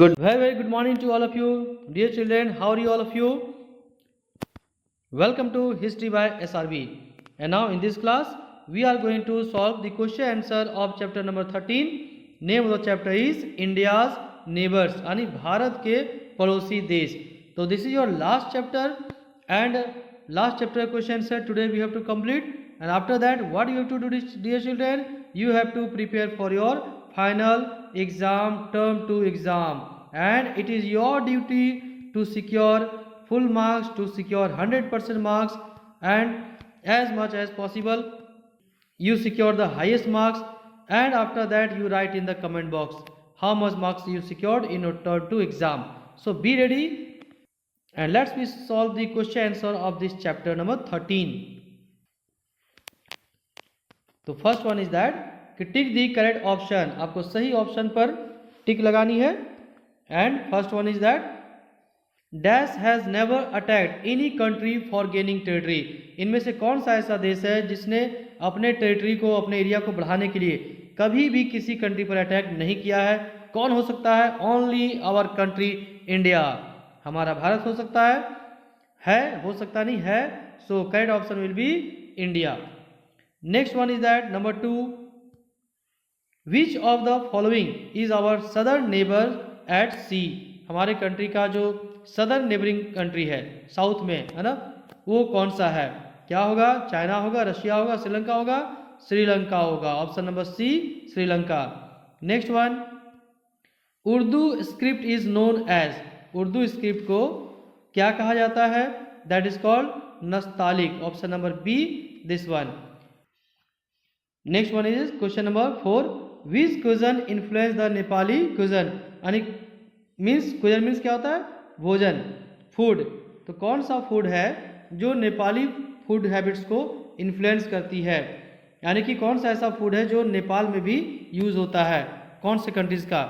Very good morning to all of you. Dear children, how are you all of you? Welcome to History by SRB. And now in this class, we are going to solve the question answer of chapter number 13. Name of the chapter is India's Neighbors, यानी भारत के पड़ोसी देश. So this is your last chapter and last chapter question answer today we have to complete. And after that, what you have to do, dear children? You have to prepare for your final exam, term 2 exam, and it is your duty to secure full marks, to secure 100% marks, and as much as possible you secure the highest marks. And after that you write in the comment box how much marks you secured in your term 2 exam. So be ready and let's we solve the question answer of this chapter number 13. तो first one is that कि टिक the correct option, आपको सही option पर टिक लगानी है. And first one is that dash has never attacked any country for gaining territory. इनमें से कौन सा ऐसा देश है जिसने अपने टेरिटरी को, अपने एरिया को बढ़ाने के लिए कभी भी किसी कंट्री पर अटैक नहीं किया है? कौन हो सकता है? ओनली आवर कंट्री इंडिया, हमारा भारत हो सकता है, हो सकता नहीं है. So correct option will B India. Next one is that number 2, which of the following is our southern neighbor at sea? हमारे कंट्री का जो सदर्न नेबरिंग कंट्री है साउथ में, है ना, वो कौन सा है? क्या होगा? चाइना होगा, रशिया होगा, श्रीलंका होगा, श्रीलंका होगा. Option number C, Sri Lanka. Next one, Urdu script is known as. Urdu script को क्या कहा जाता है? That is called Nastaliq. Option number B, this one. Next one is question number 4, which cuisine influence the Nepali cuisine. यानी मीन्स क्विजन मीन्स क्या होता है? भोजन, फूड. तो कौन सा फूड है जो नेपाली फूड हैबिट्स को इन्फ्लुएंस करती है? यानी कि कौन सा ऐसा फूड है जो नेपाल में भी यूज होता है, कौन से कंट्रीज का?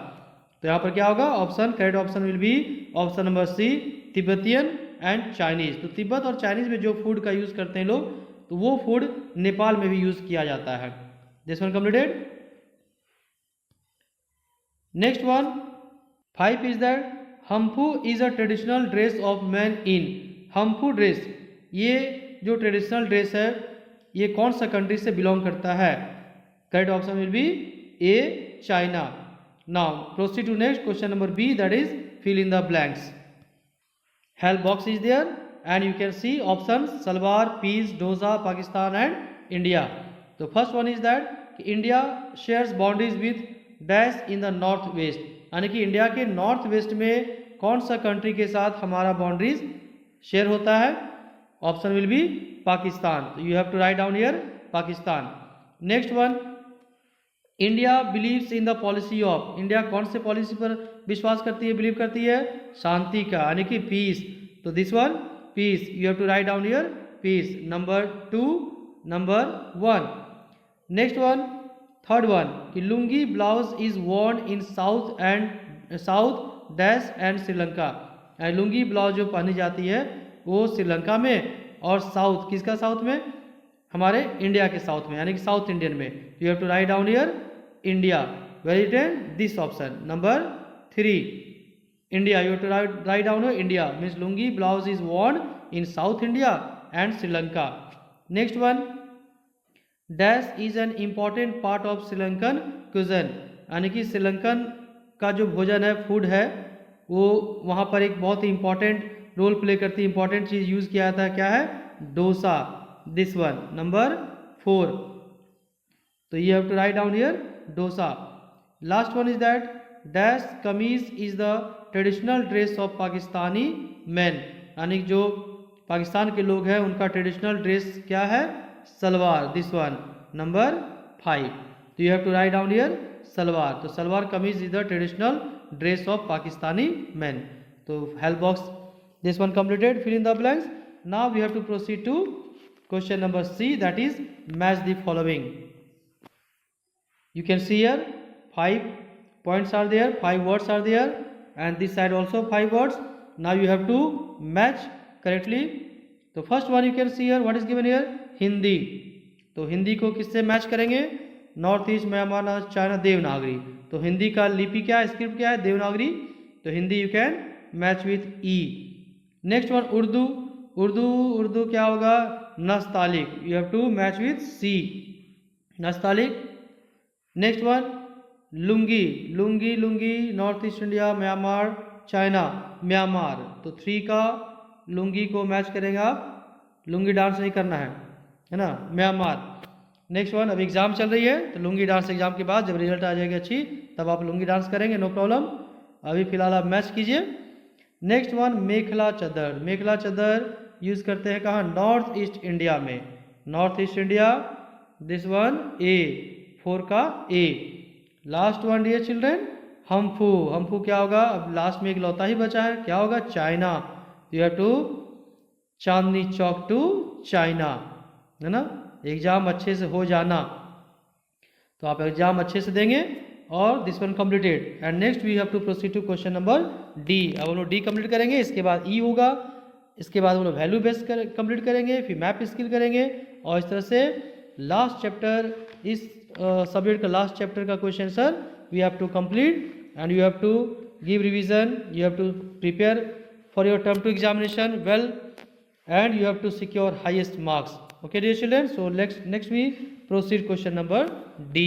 तो यहाँ पर क्या होगा? Option, correct option will be option number C, Tibetan and Chinese. तो तिब्बत और चाइनीज में जो फूड का यूज करते हैं लोग, तो वो फूड नेपाल में भी यूज किया जाता है. This one completed. Next one 5 is that hanfu is a traditional dress of man in. Hanfu dress, ये जो ट्रेडिशनल ड्रेस है, ये कौन सा कंट्री से बिलोंग करता है? Correct option will be A, China. Now proceed to next question number B, that is fill in the blanks. Help box is there and you can see options salwar, peace, dosa, Pakistan and India. तो first one is that India shares boundaries with dash in the north west. यानी कि India के north west में कौन सा country के साथ हमारा बाउंड्रीज शेयर होता है? Option will be Pakistan. तो you have to write down here Pakistan. Next one, India believes in the policy of. India कौन से पॉलिसी पर विश्वास करती है, बिलीव करती है? शांति का, यानी कि पीस. तो this one peace, you have to write down here peace. Number 2, number 1. Next one, third one, कि lungi blouse is worn in south dash and Sri Lanka. Lungi blouse जो पहनी जाती है वो श्रीलंका में, और साउथ किसका साउथ में? हमारे इंडिया के साउथ में, यानी कि साउथ इंडियन में. You have to write down here India. Very ten this option. Number 3, India, you have to write down India, means lungi blouse is worn in South India and Sri Lanka. Next one, dash is an important part of Sri Lankan cuisine. यानी कि श्रीलंकन का जो भोजन है, food है, वो वहाँ पर एक बहुत ही इंपॉर्टेंट रोल प्ले करती है. इंपॉर्टेंट चीज़ यूज़ किया जाता है, क्या है? डोसा. This one, number 4. तो you have to write down here dosa. Last one is that dash kameez is the traditional dress of Pakistani man. यानी जो पाकिस्तान के लोग हैं उनका ट्रेडिशनल ड्रेस क्या है? सलवार. This one, number 5. तो you have to write down here salwar. तो salwar kameez is the traditional dress of Pakistani man. तो help box, this one completed. Fill in the blanks. Now we have to proceed to question number C, that is match the following. You can see here 5 points are there, 5 words are there, and this side also 5 words. Now you have to match correctly. तो first one you can see here, what is given here? Hindi. तो हिंदी को किससे match करेंगे? North east, Myanmar, China, Devanagari. तो हिंदी का लिपि क्या है, स्क्रिप्ट क्या है? देवनागरी. तो Hindi you can match with E. Next one Urdu, Urdu क्या होगा? Nastaliq, you have to match with C, Nastaliq. Next one lungi, lungi north east India, Myanmar, China, Myanmar, तो 3 का लुंगी को मैच करेंगे आप, लुंगी डांस नहीं करना है ना, म्यांमार। नेक्स्ट वन, अब एग्जाम चल रही है तो लुंगी डांस एग्जाम के बाद जब रिजल्ट आ जाएगी अच्छी तब आप लुंगी डांस करेंगे, नो प्रॉब्लम। अभी फिलहाल आप मैच कीजिए। नेक्स्ट वन मेखला चादर, मेखला चादर यूज करते हैं कहाँ? नॉर्थ ईस्ट इंडिया में, north east India. This one A, 4 का A. Last one dear children hanfu, hanfu क्या होगा? अब लास्ट में एक लौता ही बचा है, क्या होगा? China, you have to Chandni Chowk to China, है ना। एग्जाम अच्छे से हो जाना, तो आप एग्जाम अच्छे से देंगे और this one completed. And next we have to proceed to question number D. अब हम लोग डी कंप्लीट करेंगे, इसके बाद ई होगा, इसके बाद हम लोग वैल्यू बेस्ड कंप्लीट करेंगे, फिर मैप स्किल करेंगे, और इस तरह से लास्ट चैप्टर, इस सब्जेक्ट का लास्ट चैप्टर का question sir we have to complete and you have to give revision, you have to prepare for your term two examination well and you have to secure highest marks. Okay dear children, so next we proceed question number D.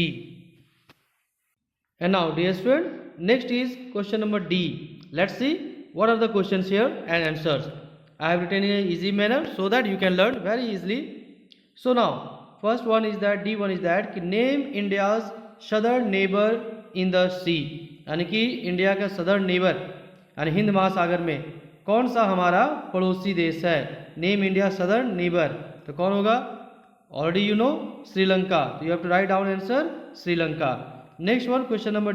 And now dear student, next is question number D. Let's see what are the questions here and answers. I have written in an easy manner so that you can learn very easily. So now first one is that D1 is that name India's southern neighbor in the sea, यानी कि India का southern neighbour यानी हिंद महासागर में कौन सा हमारा पड़ोसी देश है? नेम इंडिया सदर्न नेबर, तो कौन होगा? ऑलरेडी यू नो, श्रीलंका, तो you have to write down answer Sri Lanka. Next one question number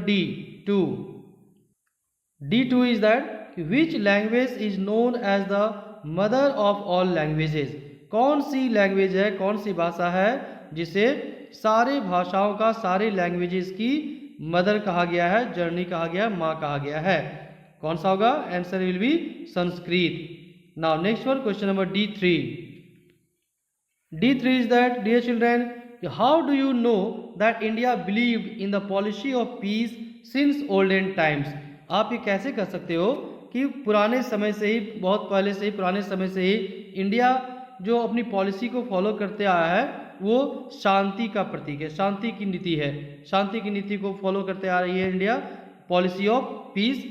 D2 is that which language is known as the mother of all languages, कौन सी लैंग्वेज है, कौन सी भाषा है जिसे सारे भाषाओं का, सारे लैंग्वेजेस की मदर कहा गया है, जननी कहा गया, माँ कहा गया है? कौन सा होगा? Answer will be Sanskrit. Now next one question number D3 is that dear children how do you know that India believed in the policy of peace since olden times, आप ये कैसे कर सकते हो कि पुराने समय से ही, बहुत पहले से ही, पुराने समय से ही इंडिया जो अपनी पॉलिसी को फॉलो करते आया है वो शांति का प्रतीक है, शांति की नीति है, शांति की नीति को फॉलो करते आ रही है इंडिया, पॉलिसी ऑफ पीस,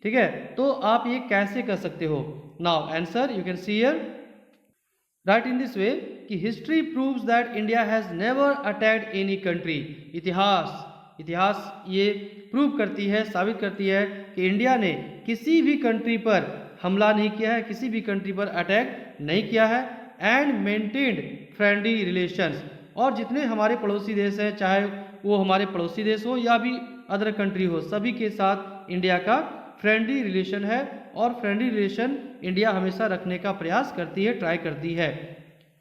ठीक है। तो आप ये कैसे कर सकते हो? Now answer you can see here, write in this way कि history proves that India has never attacked any country, इतिहास ये प्रूव करती है, साबित करती है कि इंडिया ने किसी भी कंट्री पर हमला नहीं किया है, किसी भी कंट्री पर अटैक नहीं किया है, एंड मेंटेन्ड फ्रेंडली रिलेशंस, और जितने हमारे पड़ोसी देश हैं, चाहे वो हमारे पड़ोसी देश हो या भी अदर कंट्री हो, सभी के साथ इंडिया का फ्रेंडली रिलेशन है, और फ्रेंडली रिलेशन इंडिया हमेशा रखने का प्रयास करती है, ट्राई करती है।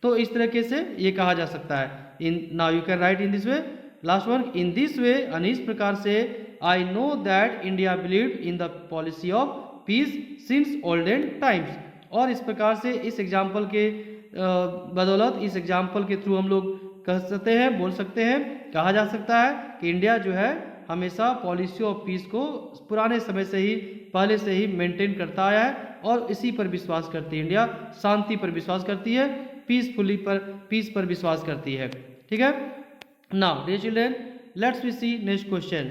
तो इस तरीके से ये कहा जा सकता है। In now you can write in this way, last one, in this वे, यानी इस प्रकार से I know that India believed in the policy of peace since olden times, और इस प्रकार से इस एग्जाम्पल के बदौलत, इस एग्जाम्पल के थ्रू हम लोग कह सकते हैं, बोल सकते हैं, कहा जा सकता है कि इंडिया जो है हमेशा पॉलिसी ऑफ पीस को पुराने समय से ही, पहले से ही मेंटेन करता आया है, और इसी पर विश्वास करती है इंडिया, शांति पर विश्वास करती है, पीस पर विश्वास करती है, ठीक है। Now dear children let's we see next question.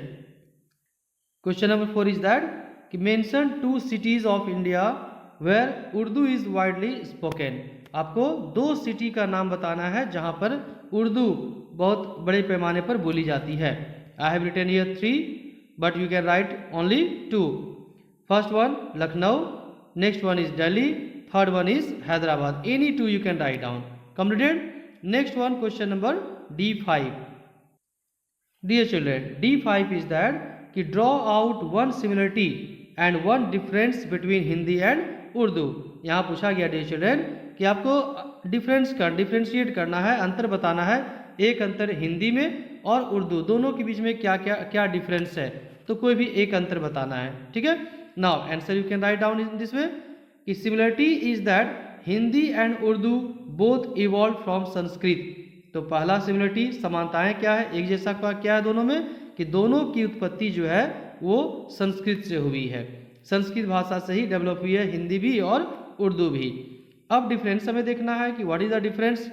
Question number 4 is that कि mention 2 cities of India where Urdu is widely spoken, आपको 2 सिटी का नाम बताना है जहां पर उर्दू बहुत बड़े पैमाने पर बोली जाती है। I have written here 3 but you can write only 2. First one Lucknow, next one is Delhi, third one is Hyderabad. Any 2 you can write down. Completed? Next one question number D5. Dear children, D5 is that कि draw out one similarity and one difference between Hindi and Urdu. यहाँ पूछा गया dear children कि आपको differentiate करना है, अंतर बताना है, एक अंतर हिंदी में और उर्दू दोनों के बीच में क्या डिफरेंस है, तो कोई भी एक अंतर बताना है, ठीक है। Now answer you can write down in this way कि similarity is that Hindi and Urdu both evolve from Sanskrit, तो पहला सिमिलरिटी, समानताएं क्या है, एक जैसा क्या है दोनों में, कि दोनों की उत्पत्ति जो है वो संस्कृत से हुई है। संस्कृत भाषा से ही डेवलप हुई है हिंदी भी और उर्दू भी। अब डिफरेंस हमें देखना है कि what is the difference.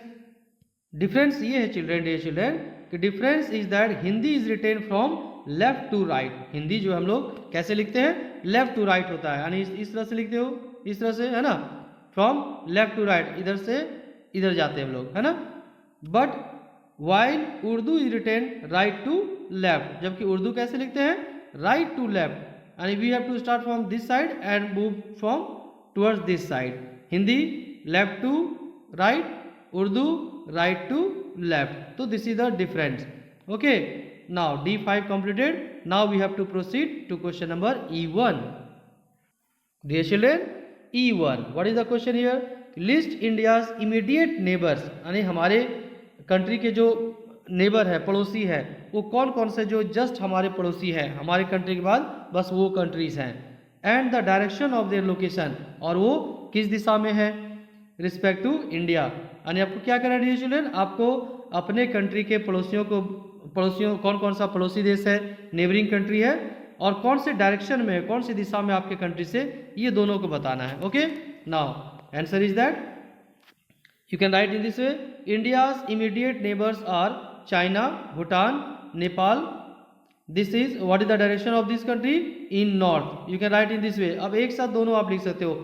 Difference ये है चिल्ड्रेन, डियर चिल्ड्रेन, कि difference is that Hindi is written from left to right. Hindi जो हम लोग कैसे लिखते हैं, लेफ्ट टू राइट होता है, यानी इस तरह से लिखते हो, इस तरह से, है ना, फ्रॉम लेफ्ट टू राइट, इधर से इधर जाते हैं हम लोग, है ना। But while Urdu is written right to left, जबकि उर्दू कैसे लिखते हैं, राइट टू लेफ्ट, यानी we have to start from this side and move from towards this side. Hindi left to right, Urdu right to left. तो this is the difference. Okay, now D5 completed. Now we have to proceed to question number E1. Dear children, E1, what is the question here? List India's immediate neighbors, यानी हमारे country के जो neighbour है, पड़ोसी है, वो कौन कौन से जो जस्ट हमारे पड़ोसी है, हमारे कंट्री के बाद बस वो कंट्रीज हैं। And the direction of their location, और वो किस दिशा में है रिस्पेक्ट टू इंडिया। यानी आपको क्या करना है डियर चिल्ड्रन, आपको अपने कंट्री के पड़ोसियों कौन कौन सा पड़ोसी देश है, नेबरिंग कंट्री है, और कौन से डायरेक्शन में है, कौन सी दिशा में आपके कंट्री से, ये दोनों को बताना है। Okay, now answer is that you can write in this way, India's immediate neighbours are China, Bhutan, Nepal. This is what is the direction of this country, in north. You can write in this way. अब एक साथ दोनों आप लिख सकते हो,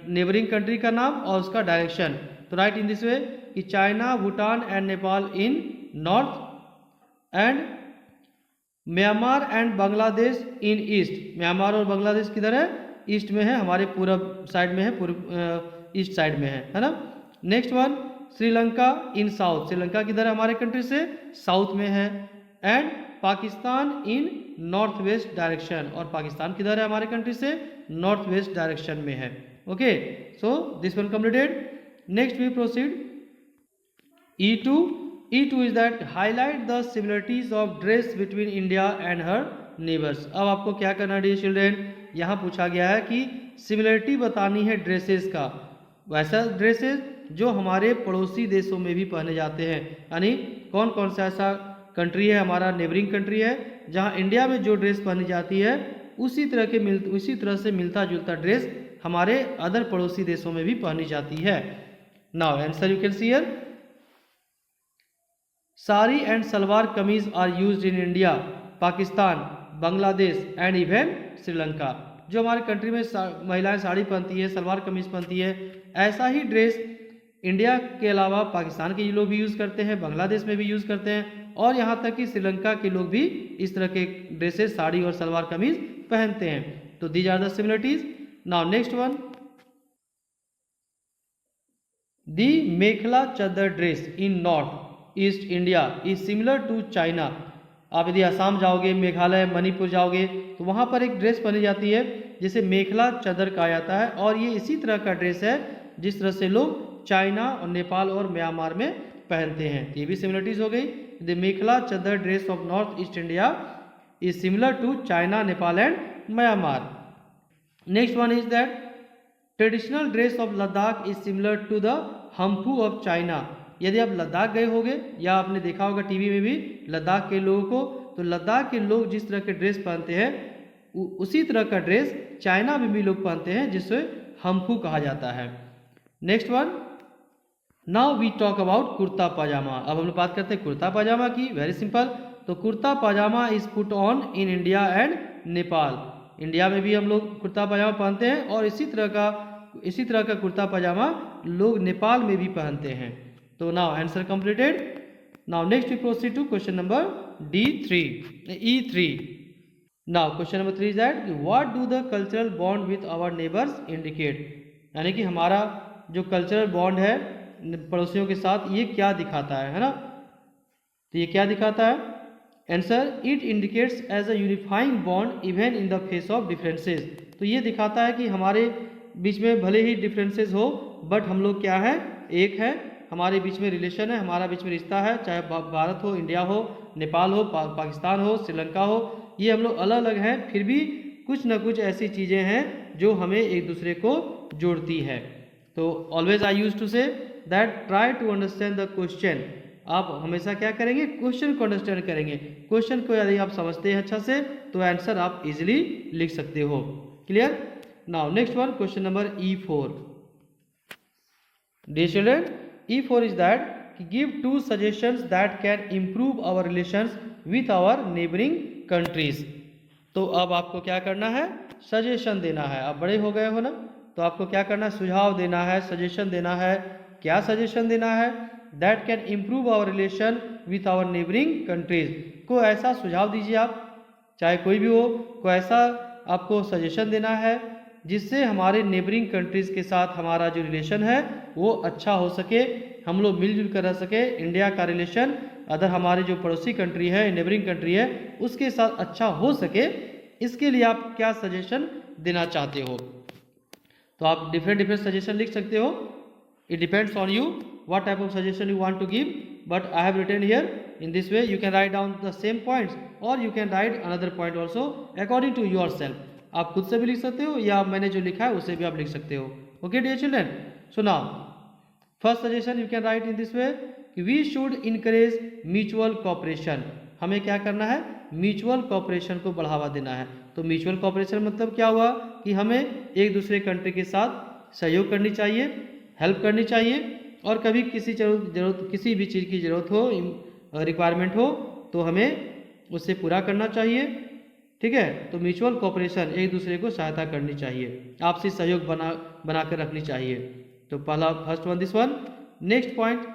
neighbouring country का नाम और उसका डायरेक्शन। तो राइट इन दिस वे कि China, Bhutan and Nepal in north, and Myanmar and Bangladesh in east. Myanmar और बांग्लादेश किधर है, ईस्ट में है, हमारे पूरब साइड में है, पूर्व ईस्ट साइड में है ना। नेक्स्ट वन, श्रीलंका इन साउथ। श्रीलंका किधर है हमारे कंट्री से, साउथ में है। And Pakistan in north west direction, और पाकिस्तान किधर है हमारे कंट्री से, नॉर्थ वेस्ट डायरेक्शन में है। Okay, so this one completed. Next we proceed E2. E2 is that highlight the similarities of dress between India and her neighbors. अब आपको क्या करना है डियर चिल्ड्रेन, यहाँ पूछा गया है कि सिमिलरिटी बतानी है ड्रेसेस का, वैसा ड्रेसेस जो हमारे पड़ोसी देशों में भी पहने जाते हैं। यानी कौन कौन सा ऐसा कंट्री है, हमारा नेबरिंग कंट्री है, जहाँ इंडिया में जो ड्रेस पहनी जाती है उसी तरह से मिलता जुलता ड्रेस हमारे अदर पड़ोसी देशों में भी पहनी जाती है। Now answer you can see here, sari and salwar kameez are used in India, Pakistan, Bangladesh and even Sri Lanka. जो हमारे कंट्री में महिलाएं साड़ी पहनती है, सलवार कमीज पहनती है, ऐसा ही ड्रेस इंडिया के अलावा पाकिस्तान के लोग भी यूज़ करते हैं, बांग्लादेश में भी यूज़ करते हैं, और यहाँ तक कि श्रीलंका के लोग भी इस तरह के ड्रेसेस, साड़ी और सलवार कमीज पहनते हैं। तो these are the similarities. Now next one, the mekhela chador dress in north east India is similar to China. आप यदि असम जाओगे, मेघालय, मणिपुर जाओगे तो वहाँ पर एक ड्रेस पहनी जाती है जिसे मेखला चादर कहा जाता है, और ये इसी तरह का ड्रेस है जिस तरह से लोग चाइना और नेपाल और म्यांमार में पहनते हैं। ये भी सिमिलरिटीज हो गई। The mekhela chador dress of north east India is similar to China, Nepal and Myanmar. Next one is that traditional dress of Ladakh is similar to the hanfu of China. यदि आप लद्दाख गए होंगे या आपने देखा होगा टीवी में भी लद्दाख के लोगों को, तो लद्दाख के लोग जिस तरह के ड्रेस पहनते हैं उसी तरह का ड्रेस चाइना में भी लोग पहनते हैं, जिसे हम्फू कहा जाता है। Next one, now we talk about kurta pajama. अब हम लोग बात करते हैं कुर्ता पाजामा की। वेरी सिंपल, तो kurta pajama is put on in India and Nepal. India में भी हम लोग कुर्ता पाजामा पहनते हैं, और इसी तरह का कुर्ता पाजामा लोग नेपाल में भी पहनते हैं। तो now answer completed. Now next we proceed to question number E3. Now question number 3 is that what do the cultural bond with our neighbours indicate. यानी कि हमारा जो कल्चरल बॉन्ड है पड़ोसियों के साथ, ये क्या दिखाता है ना। तो ये क्या दिखाता है, answer, it indicates as a unifying bond even in the face of differences. तो ये दिखाता है कि हमारे बीच में भले ही डिफरेंसेस हो, बट हम लोग क्या है, एक है, हमारे बीच में रिलेशन है, हमारा बीच में रिश्ता है, चाहे भारत हो, इंडिया हो, नेपाल हो, पाकिस्तान हो, श्रीलंका हो, ये हम लोग अलग अलग हैं, फिर भी कुछ ना कुछ ऐसी चीज़ें हैं जो हमें एक दूसरे को जोड़ती है। तो always I use to say that try to understand the question. आप हमेशा क्या करेंगे, क्वेश्चन को अंडरस्टैंड करेंगे। क्वेश्चन को यदि आप समझते हैं अच्छा से तो आंसर आप इजीली लिख सकते हो। Clear? Now next one, question number E4. Dear children, E4 is that give two suggestions that can improve our relations with our neighboring countries. तो अब आपको क्या करना है? सजेशन देना है। आप बड़े हो गए हो ना, तो आपको क्या करना है? सुझाव देना है, सजेशन देना है। क्या सजेशन देना है? That can improve our relation with our neighbouring countries. को ऐसा सुझाव दीजिए आप, चाहे कोई भी हो, कोई ऐसा आपको सजेशन देना है जिससे हमारे नेबरिंग कंट्रीज़ के साथ हमारा जो रिलेशन है वो अच्छा हो सके, हम लोग मिलजुल कर रह सके। इंडिया का रिलेशन अदर हमारे जो पड़ोसी कंट्री है, नेबरिंग कंट्री है, उसके साथ अच्छा हो सके, इसके लिए आप क्या सजेशन देना चाहते हो? तो आप डिफरेंट सजेशन लिख सकते हो। It depends on you what type of suggestion you want to give, but I have written here in this way. You can write down the same points or you can write another point also according to yourself. आप खुद से भी लिख सकते हो या मैंने जो लिखा है उसे भी आप लिख सकते हो। Okay dear children, so now first suggestion you can write in this way, we should encourage mutual cooperation. हमें क्या करना है? म्यूचुअल कॉपरेशन को बढ़ावा देना है। तो म्यूचुअल कॉपरेशन मतलब क्या हुआ कि हमें एक दूसरे कंट्री के साथ सहयोग करनी चाहिए, हेल्प करनी चाहिए, और कभी किसी जरूरत किसी भी चीज़ की ज़रूरत हो, रिक्वायरमेंट हो, तो हमें उससे पूरा करना चाहिए। ठीक है? तो म्यूचुअल कोऑपरेशन, एक दूसरे को सहायता करनी चाहिए, आपसी सहयोग बना कर रखनी चाहिए। तो पहला first one this one. Next point,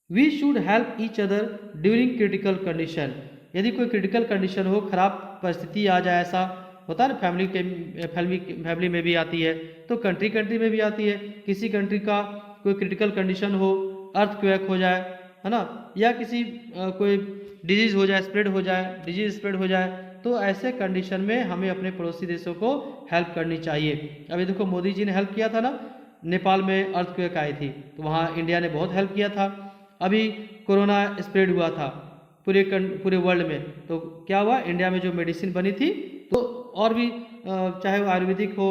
we should help each other during critical condition. यदि कोई क्रिटिकल कंडीशन हो, खराब परिस्थिति आ जाए, ऐसा होता है ना, फैमिली में भी आती है, तो कंट्री में भी आती है। किसी कंट्री का कोई क्रिटिकल कंडीशन हो, अर्थक्वेक हो जाए, है ना, या किसी कोई डिजीज़ हो जाए, डिजीज़ स्प्रेड हो जाए, तो ऐसे कंडीशन में हमें अपने पड़ोसी देशों को हेल्प करनी चाहिए। अभी देखो मोदी जी ने हेल्प किया था ना, नेपाल में अर्थक्वेक आई थी, तो वहाँ इंडिया ने बहुत हेल्प किया था। अभी कोरोना स्प्रेड हुआ था पूरे वर्ल्ड में, तो क्या हुआ, इंडिया में जो मेडिसिन बनी थी, तो और भी चाहे वो आयुर्वेदिक हो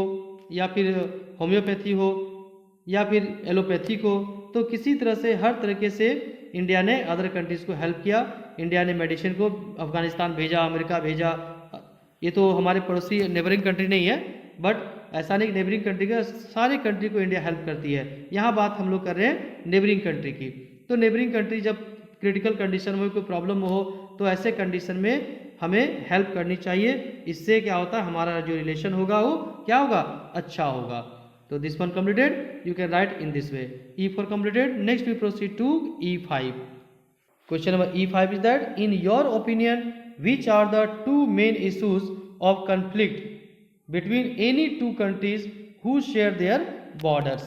या फिर होम्योपैथी हो या फिर एलोपैथी को, तो किसी तरह से हर तरीके से इंडिया ने अदर कंट्रीज़ को हेल्प किया। इंडिया ने मेडिसिन को अफगानिस्तान भेजा, अमेरिका भेजा। ये तो हमारे पड़ोसी नेबरिंग कंट्री नहीं है, बट ऐसा नहीं, नेबरिंग कंट्री का सारे कंट्री को इंडिया हेल्प करती है। यहाँ बात हम लोग कर रहे हैं नेबरिंग कंट्री की। तो नेबरिंग कंट्री जब क्रिटिकल कंडीशन में कोई प्रॉब्लम हो, तो ऐसे कंडीशन में हमें हेल्प करनी चाहिए। इससे क्या होता है, हमारा जो रिलेशन होगा वो क्या होगा, अच्छा होगा। तो this one completed, you can write in this way. E4 completed. Next we proceed to E5. Question number E5 is that, in your opinion, which are the two main issues of conflict between any two countries who share their borders?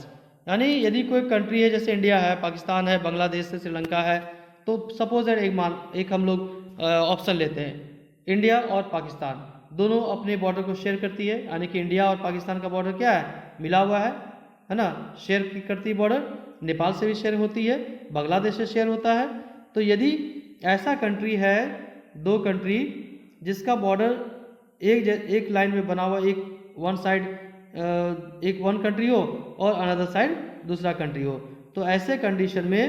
यानी यदि कोई country है, जैसे India है, पाकिस्तान है, बांग्लादेश है, श्रीलंका है, तो सपोज एक हम लोग ऑप्शन लेते हैं, इंडिया और पाकिस्तान दोनों अपने बॉर्डर को शेयर करती है, यानी कि इंडिया और पाकिस्तान का बॉर्डर क्या है, मिला हुआ है ना, शेयर करती है बॉर्डर। नेपाल से भी शेयर होती है, बांग्लादेश से शेयर होता है। तो यदि ऐसा कंट्री है, दो कंट्री जिसका बॉर्डर एक लाइन में बना हुआ, एक वन साइड एक वन कंट्री हो और अनदर साइड दूसरा कंट्री हो, तो ऐसे कंडीशन में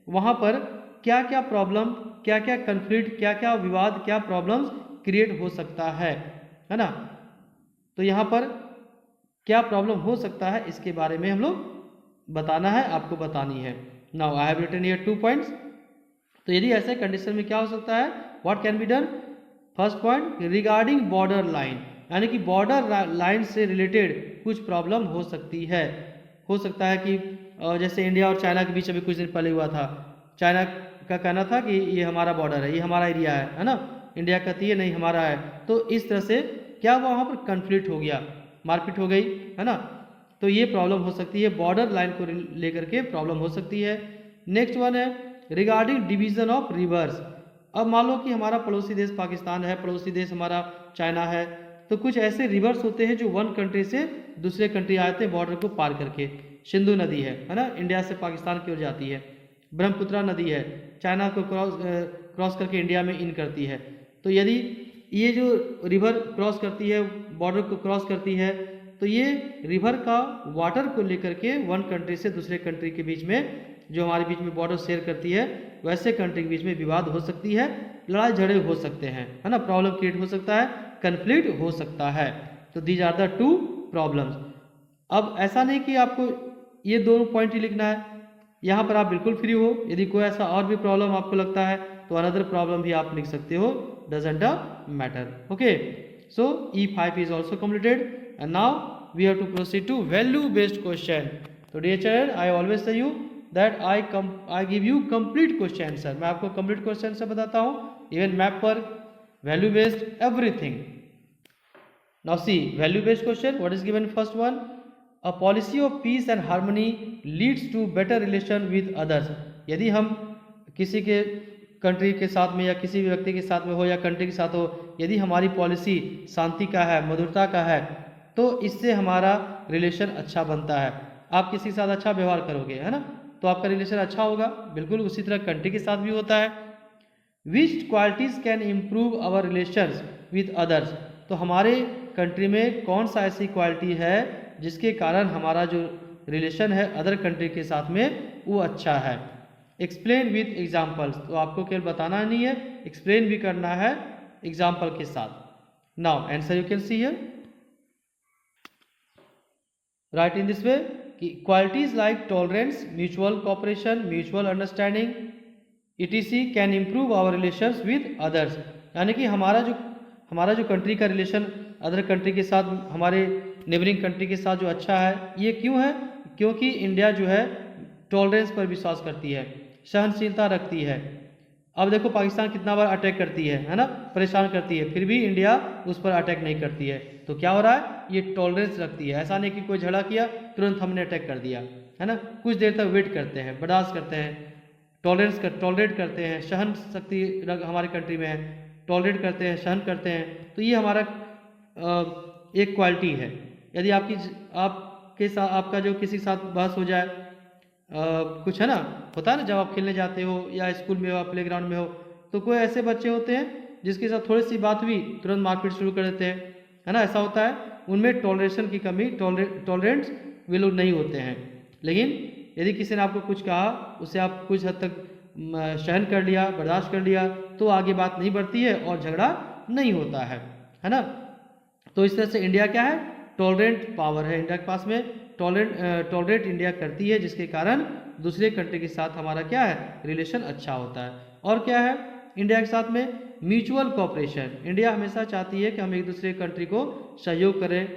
वहाँ पर क्या क्या प्रॉब्लम, क्या क्या कन्फ्लिक्ट, क्या क्या विवाद, क्या प्रॉब्लम्स क्रिएट हो सकता है ना। तो यहाँ पर क्या प्रॉब्लम हो सकता है, इसके बारे में हम लोग बताना है, आपको बतानी है। Now I have written here 2 points. तो यदि ऐसे कंडीशन में क्या हो सकता है, what can be done. First point, regarding border line, यानी कि बॉर्डर लाइन से रिलेटेड कुछ प्रॉब्लम हो सकती है। हो सकता है कि जैसे इंडिया और चाइना के बीच अभी कुछ दिन पहले हुआ था, चाइना का कहना था कि ये हमारा बॉर्डर है, ये हमारा एरिया है ना, इंडिया कहती है नहीं हमारा है। तो इस तरह से क्या हुआ, वहाँ पर कन्फ्लिक्ट हो गया, मारपीट हो गई, है ना। तो ये प्रॉब्लम हो सकती है, बॉर्डर लाइन को लेकर के प्रॉब्लम हो सकती है। नेक्स्ट वन है रिगार्डिंग डिवीजन ऑफ रिवर्स। अब मान लो कि हमारा पड़ोसी देश पाकिस्तान है, पड़ोसी देश हमारा चाइना है, तो कुछ ऐसे रिवर्स होते हैं जो वन कंट्री से दूसरे कंट्री आते हैं बॉर्डर को पार करके। सिंधु नदी है ना, इंडिया से पाकिस्तान की ओर जाती है। ब्रह्मपुत्रा नदी है, चाइना को क्रॉस करके इंडिया में इन करती है। तो यदि ये जो रिवर क्रॉस करती है, बॉर्डर को क्रॉस करती है, तो ये रिवर का वाटर को लेकर के वन कंट्री से दूसरे कंट्री के बीच में, जो हमारे बीच में बॉर्डर शेयर करती है, वैसे कंट्री के बीच में विवाद हो सकती है, लड़ाई झगड़े हो सकते हैं, है ना, प्रॉब्लम क्रिएट हो सकता है, कन्फ्लिक्ट हो सकता है। तो these are the two problems. अब ऐसा नहीं कि आपको ये दोनों पॉइंट ही लिखना है, यहाँ पर आप बिल्कुल फ्री हो। यदि कोई ऐसा और भी प्रॉब्लम आपको लगता है तो अनदर प्रॉब्लम भी आप लिख सकते हो, doesn't matter. Okay, so E5 is also completed and now we have to proceed to value based question. तो dear children, I always say you that I give you complete question answer। मैं आपको complete question answer बताता हूँ, even map पर, value based everything। Now see value based question, what is given first one, a policy of peace and harmony leads to better relation with others। यदि हम किसी के country के साथ में या किसी भी व्यक्ति के साथ में हो या कंट्री के साथ हो, यदि हमारी पॉलिसी शांति का है, मधुरता का है, तो इससे हमारा रिलेशन अच्छा बनता है। आप किसी के साथ अच्छा व्यवहार करोगे, है ना, तो आपका रिलेशन अच्छा होगा। बिल्कुल उसी तरह कंट्री के साथ भी होता है। Which qualities can improve our relations with others. तो हमारे कंट्री में कौन सा ऐसी क्वालिटी है जिसके कारण हमारा जो रिलेशन है अदर कंट्री के साथ में वो अच्छा है। एक्सप्लेन विथ एग्जाम्पल्स, तो आपको केवल बताना नहीं है, एक्सप्लेन भी करना है एग्जाम्पल के साथ। Now answer you can see here, write in this way कि qualities like tolerance, mutual cooperation, mutual understanding etc can improve our relations with others. यानी कि हमारा जो कंट्री का रिलेशन अदर कंट्री के साथ, हमारे नेबरिंग कंट्री के साथ जो अच्छा है, ये क्यों है? क्योंकि इंडिया जो है टॉलरेंस पर विश्वास करती है, सहनशीलता रखती है। अब देखो पाकिस्तान कितना बार अटैक करती है ना, परेशान करती है, फिर भी इंडिया उस पर अटैक नहीं करती है। तो क्या हो रहा है? ये टॉलरेंस रखती है। ऐसा नहीं कि कोई झगड़ा किया तुरंत हमने अटैक कर दिया, है ना, कुछ देर तक वेट करते हैं, बर्दाश्त करते हैं, टॉलरेट करते हैं, सहन शक्ति हमारे कंट्री में है, टॉलरेट करते हैं, सहन करते हैं। तो ये हमारा एक क्वालिटी है। यदि आपके साथ आपका जो किसी के साथ बहस हो जाए, कुछ है ना, होता है ना, जब आप खेलने जाते हो या स्कूल में हो, प्ले ग्राउंड में हो, तो कोई ऐसे बच्चे होते हैं जिसके साथ थोड़ी सी बात हुई तुरंत मारपीट शुरू कर देते हैं, है ना, ऐसा होता है। उनमें टॉलरेशन की कमी, टॉलरेंस वे लोग नहीं होते हैं। लेकिन यदि किसी ने आपको कुछ कहा, उसे आप कुछ हद तक सहन कर लिया, बर्दाश्त कर लिया, तो आगे बात नहीं बढ़ती है और झगड़ा नहीं होता है ना। तो इस तरह से इंडिया क्या है? टॉलरेंट पावर है इंडिया के पास में, टॉलरेट इंडिया करती है, जिसके कारण दूसरे कंट्री के साथ हमारा क्या है? रिलेशन अच्छा होता है। और क्या है इंडिया के साथ में? Mutual cooperation. इंडिया हमेशा चाहती है कि हम एक दूसरे कंट्री को सहयोग करें,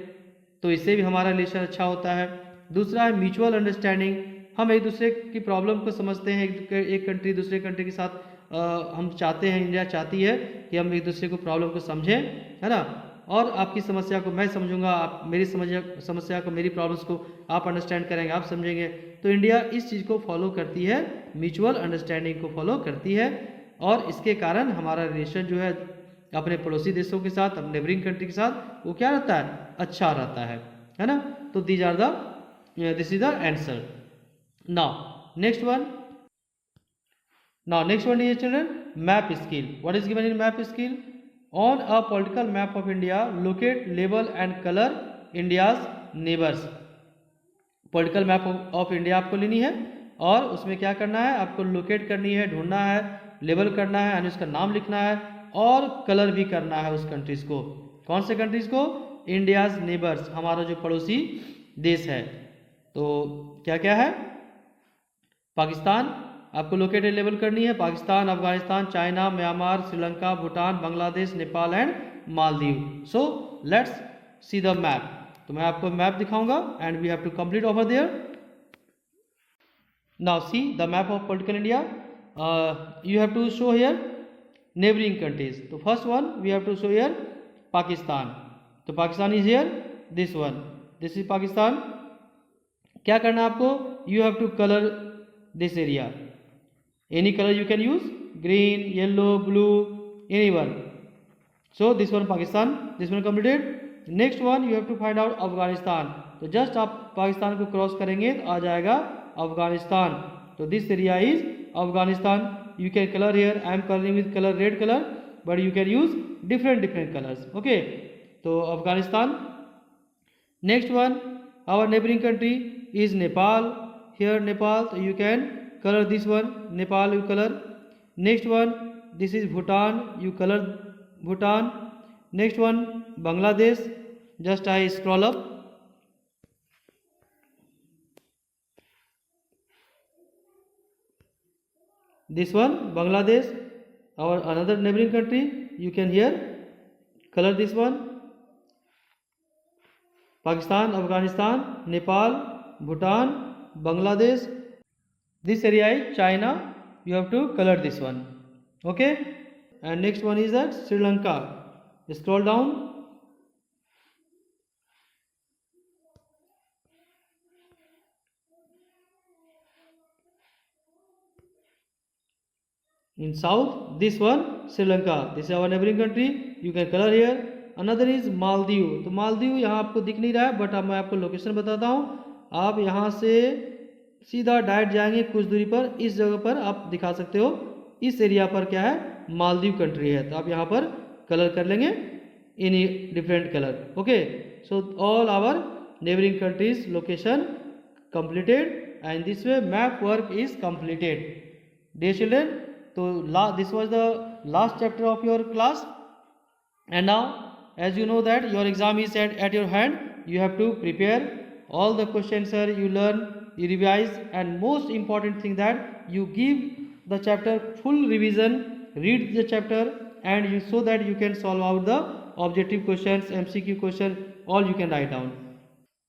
तो इससे भी हमारा रिलेशन अच्छा होता है। दूसरा है म्यूचुअल अंडरस्टैंडिंग, हम एक दूसरे की प्रॉब्लम को समझते हैं। एक कंट्री दूसरे कंट्री के साथ हम चाहते हैं, इंडिया चाहती है कि हम एक दूसरे को प्रॉब्लम को समझें, है ना, और आपकी समस्या को मैं समझूंगा, आप मेरी समस्या को, मेरी प्रॉब्लम्स को आप अंडरस्टैंड करेंगे, आप समझेंगे। तो इंडिया इस चीज़ को फॉलो करती है, म्यूचुअल अंडरस्टैंडिंग को फॉलो करती है, और इसके कारण हमारा रिलेशन जो है अपने पड़ोसी देशों के साथ, अपने नेबरिंग कंट्री के साथ, वो क्या रहता है? अच्छा रहता है ना। तो this is the answer. Now next one dear children, map skill. What is given in map skill? On a political map of India, locate, label and color India's neighbors। Political map of India आपको लेनी है और उसमें क्या करना है? आपको locate करनी है, ढूंढना है, लेबल करना है, यानी उसका नाम लिखना है, और कलर भी करना है उस कंट्रीज को। कौन से कंट्रीज को? इंडियाज नेबर्स, हमारा जो पड़ोसी देश है। तो क्या क्या है? पाकिस्तान आपको लोकेट एंड लेबल करनी है, Pakistan, Afghanistan, China, Myanmar, Sri Lanka, Bhutan, Bangladesh, Nepal and Maldives. So let's see the map. तो मैं आपको मैप दिखाऊंगा and we have to complete over there. Now see the map of political India. You have to show here neighbouring countries. तो first one we have to show here Pakistan. तो Pakistan is here, this one, this is Pakistan. क्या करना है आपको? You have to colour this area, any color you can use, green, yellow, blue, anyone. So this one Pakistan, this one completed. Next one you have to find out Afghanistan. तो just आप पाकिस्तान को cross करेंगे तो आ जाएगा अफगानिस्तान। तो this area is Afghanistan. You can colour here, I am colouring with colour red colour, but you can use different colours. Okay, तो Afghanistan. Next one our neighbouring country is Nepal. Here Nepal, तो you can color this one, Nepal you color. Next one, this is Bhutan, you color Bhutan. Next one Bangladesh, just I scroll up. This one Bangladesh, our another neighboring country. You can here color this one. Pakistan, Afghanistan, Nepal, Bhutan, Bangladesh. This area is China. You have to color this one. Okay. And next one is that Sri Lanka. Scroll down. In south, this one Sri Lanka. This is our neighboring country. You can color here. Another is Maldives. तो मालदीव यहाँ आपको दिख नहीं रहा है, but अब मैं आपको लोकेशन बताता हूँ. आप यहाँ से सीधा डायरेक्ट जाएंगे कुछ दूरी पर, इस जगह पर आप दिखा सकते हो. इस एरिया पर क्या है, मालदीव कंट्री है. तो आप यहाँ पर कलर कर लेंगे in different colour. Okay, so all our neighbouring countries location completed, and this way map work is completed. Dear children, so this was the last chapter of your class, and now as you know that your exam is at your hand, you have to prepare all the question answer, you learn, you revise, and most important thing that you give the chapter full revision, read the chapter, and you so that you can solve out the objective questions, MCQ question, all you can write down.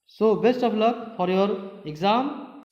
So best of luck for your exam.